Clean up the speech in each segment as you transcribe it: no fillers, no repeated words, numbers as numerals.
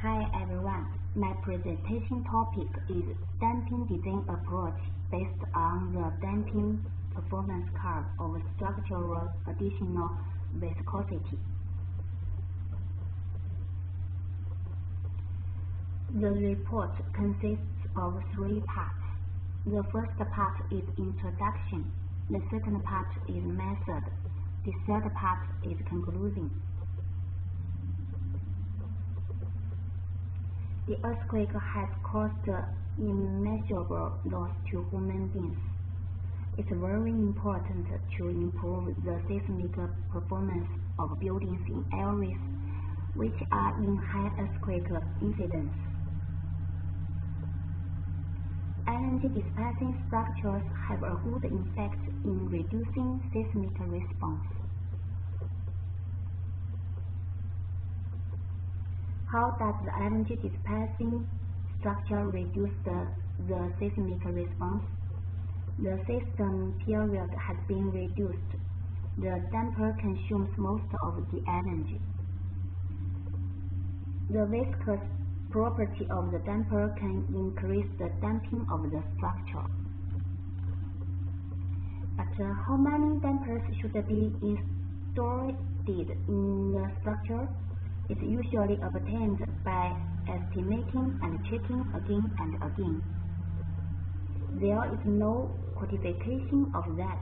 Hi everyone, my presentation topic is damping design approach based on the damping performance curve of structural additional viscosity. The report consists of 3 parts. The first part is introduction, the second part is method, the third part is conclusion. The earthquake has caused immeasurable loss to human beings. It's very important to improve the seismic performance of buildings in areas which are in high earthquake incidence. Energy dispersing structures have a good effect in reducing seismic response. How does the energy dispersing structure reduce the seismic response? The system period has been reduced. The damper consumes most of the energy. The viscous property of the damper can increase the damping of the structure. But how many dampers should be installed in the structure? It's usually obtained by estimating and checking again and again. There is no quantification of that,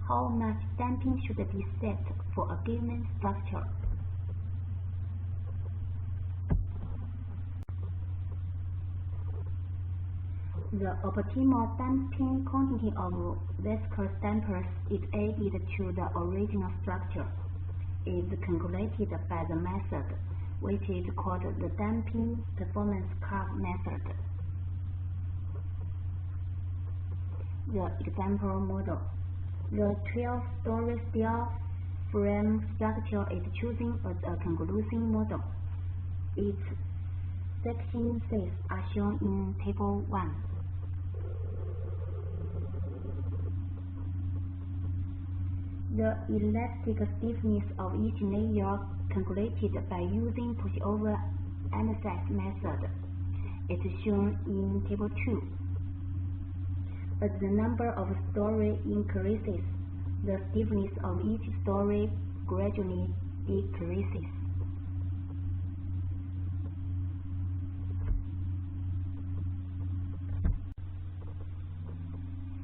how much damping should be set for a given structure. The optimal damping quantity of viscous dampers is added to the original structure. Is calculated by the method, which is called the damping performance curve method. The example model. The 12-story steel frame structure is chosen as a conclusion model. Its section sizes are shown in Table 1. The elastic stiffness of each layer calculated by using pushover analysis method is shown in Table 2. As the number of stories increases, the stiffness of each story gradually decreases.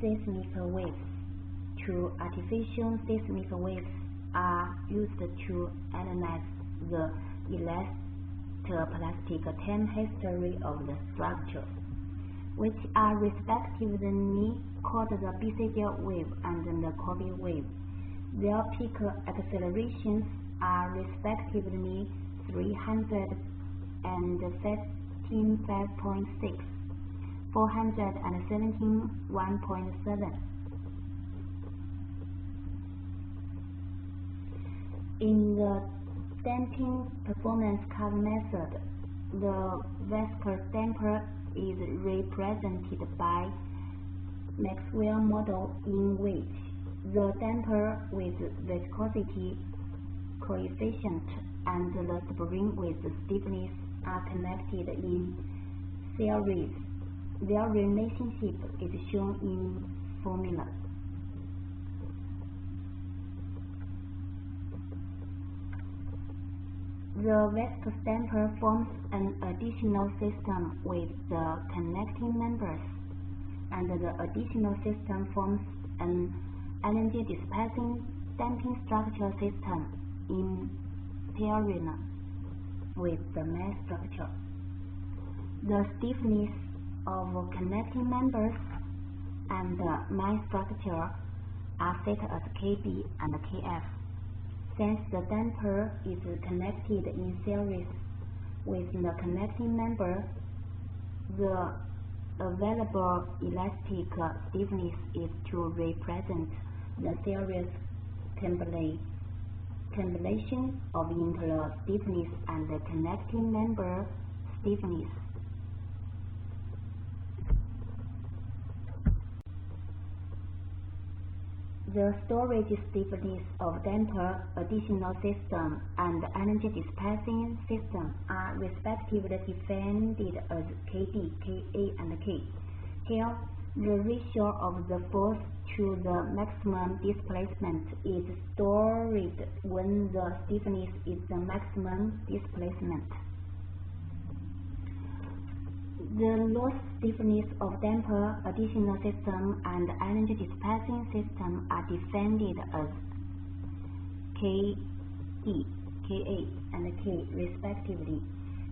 Seismic waves. 2 artificial seismic waves are used to analyze the elastoplastic time history of the structure, which are respectively called the BCD wave and the Kobe wave. Their peak accelerations are respectively 315.6, 417.1.7. In the damping performance curve method, the viscous damper is represented by Maxwell model, in which the damper with viscosity coefficient and the spring with stiffness are connected in series. Their relationship is shown in formula. The viscous damper forms an additional system with the connecting members, and the additional system forms an energy dispersing damping structure system in parallel with the main structure. The stiffness of connecting members and the main structure are set as Kb and Kf. Since the damper is connected in series with the connecting member, the available elastic stiffness is to represent the series combination of inter stiffness and the connecting member stiffness. The storage stiffness of damper, additional system, and energy dispersing system are respectively defined as Kd, Ka, and K. Here, the ratio of the force to the maximum displacement is stored when the stiffness is the maximum displacement. The loss stiffness of damper, additional system, and energy dispersing system are defined as Kd, Ka, and K respectively.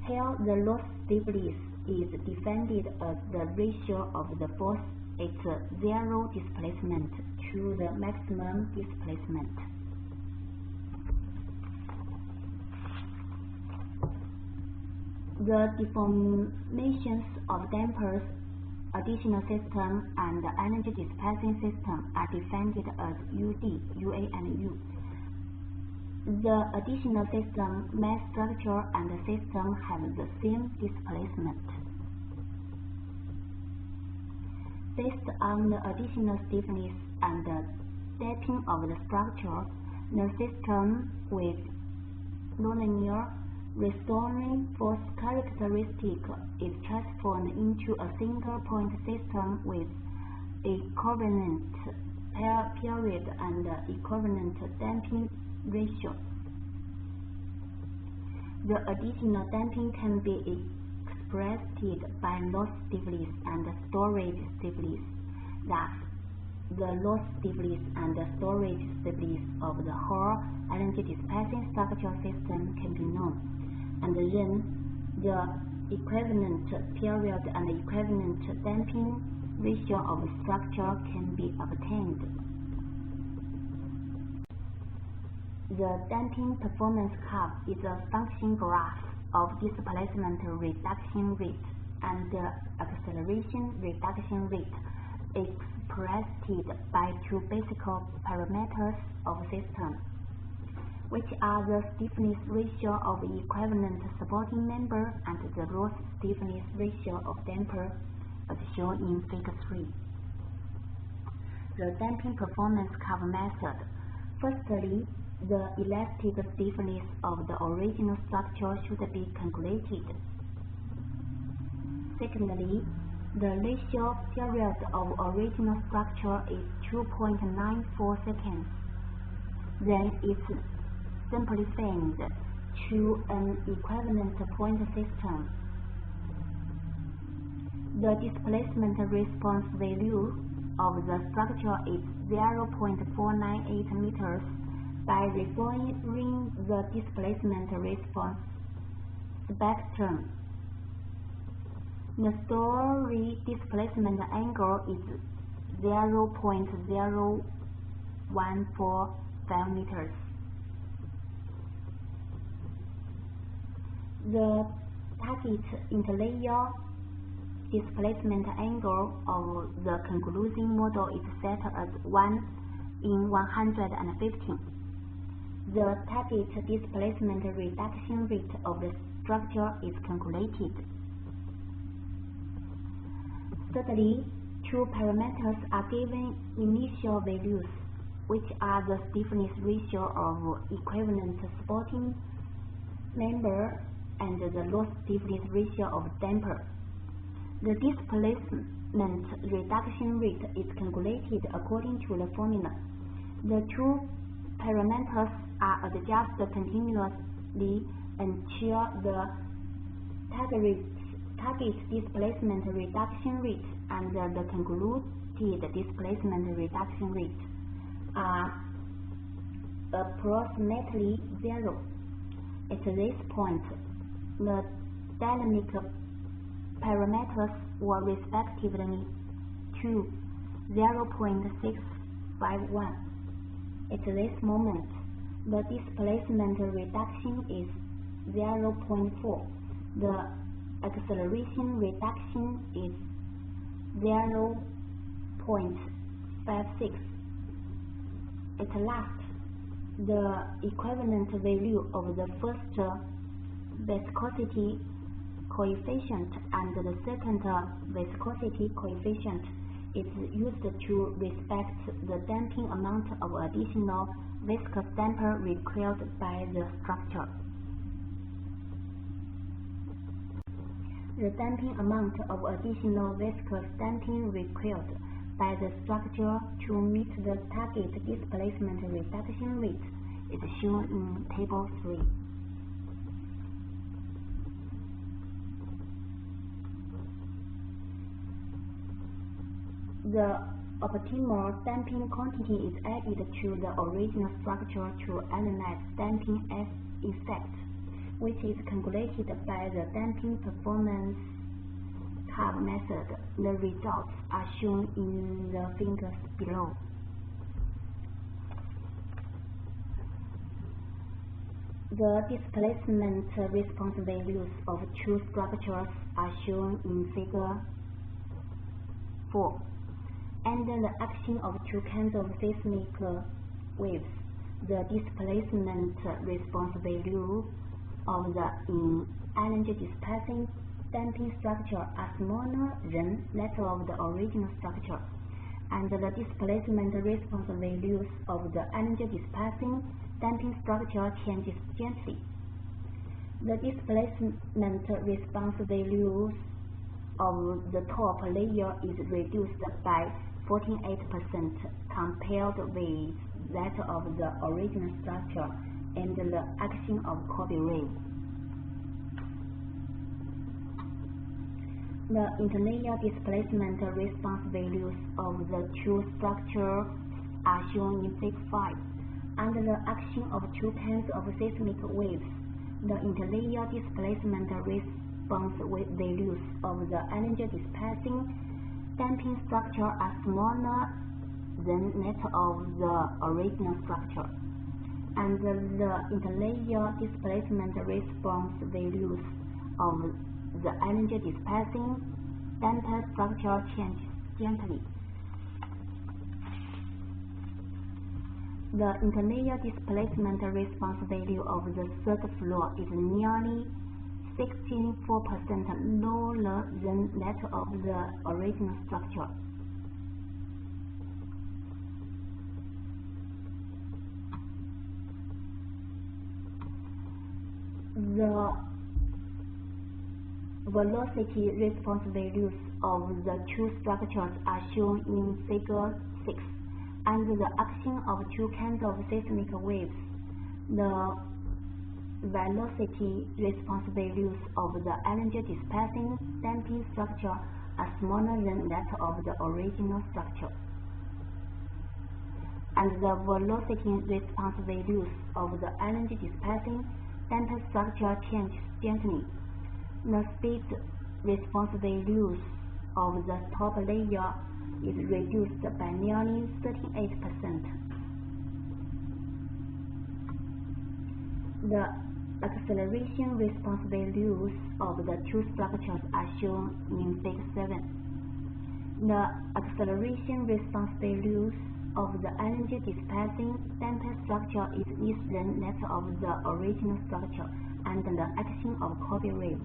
Here, the loss stiffness is defined as the ratio of the force at zero displacement to the maximum displacement. The deformations of dampers, additional system, and energy dispersing system are defined as UD, UA, and U. The additional system, mass structure, and system have the same displacement. Based on the additional stiffness and the damping of the structure, the system with nonlinear restoring force characteristic is transformed into a single point system with equivalent period and equivalent damping ratio. The additional damping can be expressed by loss stiffness and storage stiffness. Thus, the loss stiffness and the storage stiffness of the whole energy dispersing structural system can be known, and then the equivalent period and equivalent damping ratio of the structure can be obtained. The damping performance curve is a function graph of displacement reduction rate and acceleration reduction rate expressed by two basic parameters of system, which are the stiffness ratio of equivalent supporting member and the loss stiffness ratio of damper, as shown in Figure 3. The damping performance curve method. Firstly, the elastic stiffness of the original structure should be calculated. Secondly, the ratio period of original structure is 2.94 seconds. Then it's simplified to an equivalent point system. The displacement response value of the structure is 0.498 meters. By referring the displacement response spectrum, the story displacement angle is 0.0145 meters. The target interlayer displacement angle of the concluding model is set as 1 in 115. The target displacement reduction rate of the structure is calculated. Thirdly, two parameters are given initial values, which are the stiffness ratio of equivalent supporting member and the loss stiffness ratio of damper. The displacement reduction rate is calculated according to the formula. The two parameters are adjusted continuously until the target displacement reduction rate and the concluded displacement reduction rate are approximately zero. At this point, the dynamic parameters were respectively 0.651. At this moment, the displacement reduction is 0.4. The acceleration reduction is 0.56. At last, the equivalent value of the first viscosity coefficient and the second viscosity coefficient is used to respect the damping amount of additional viscous damper required by the structure. The damping amount of additional viscous damping required by the structure to meet the target displacement reduction rate is shown in Table 3. The optimal damping quantity is added to the original structure to analyze damping effect, which is calculated by the damping performance curve method. The results are shown in the figures below. The displacement response values of two structures are shown in Figure 4. Under the action of two kinds of seismic waves, the displacement response value of the energy dispersing damping structure are smaller than that of the original structure, and the displacement response values of the energy dispersing damping structure changes gently. The displacement response values of the top layer is reduced by 48% compared with that of the original structure and the action of Kobe ray. The interlayer displacement response values of the two structures are shown in Figure 5. Under the action of two kinds of seismic waves, the interlayer displacement response values of the energy dispersing damping structure are smaller than that of the original structure, and the interlayer displacement response values of the energy dispersing damper structure change gently. The interlayer displacement response value of the third floor is nearly 64% lower than that of the original structure. The velocity response values of the two structures are shown in Figure 6. Under the action of two kinds of seismic waves, the velocity response values of the energy dispersing damping structure are smaller than that of the original structure, and the velocity response values of the energy dispersing damper structure change gently. The speed response values of the top layer is reduced by nearly 38%. The acceleration response values of the two structures are shown in Figure 7. The acceleration response values of the energy dispersing damper structure is less than that of the original structure under the action of Kobe ray,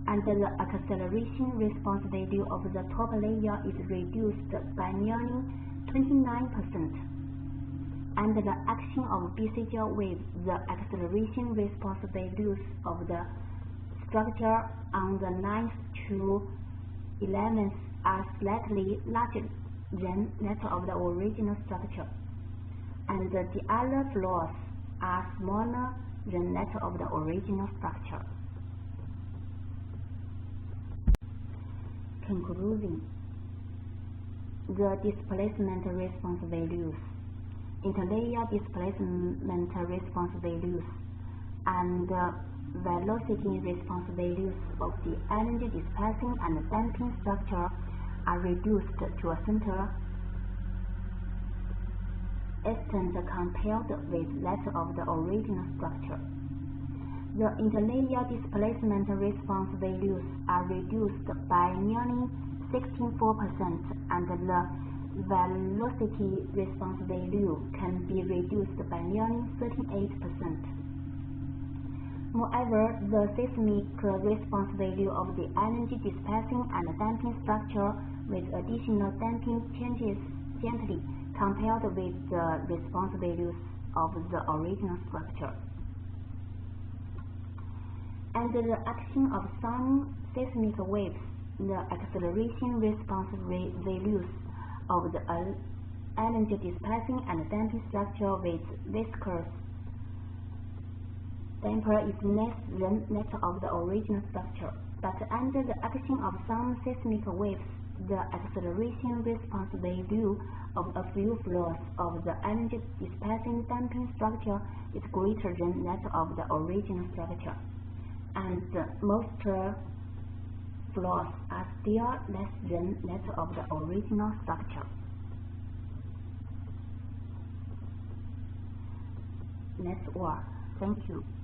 and the acceleration response value of the top layer is reduced by nearly 29%. Under the action of BCG waves, the acceleration response values of the structure on the 9th to 11th are slightly larger than that of the original structure, and the other floors are smaller than that of the original structure. Concluding, the displacement response values, interlayer displacement response values, and the velocity response values of the energy dispersing and damping structure are reduced to a center extent compared with that of the original structure. The interlayer displacement response values are reduced by nearly 64%, and the velocity response value can be reduced by nearly 38%. Moreover, the seismic response value of the energy dispersing and damping structure with additional damping changes gently compared with the response values of the original structure. Under the action of some seismic waves, the acceleration response values of the energy dispersing and damping structure with viscous damper is less than that of the original structure. But under the action of some seismic waves, the acceleration response value of a few floors of the energy dispersing damping structure is greater than that of the original structure, and most floors are still less than that of the original structure. That's all. Thank you.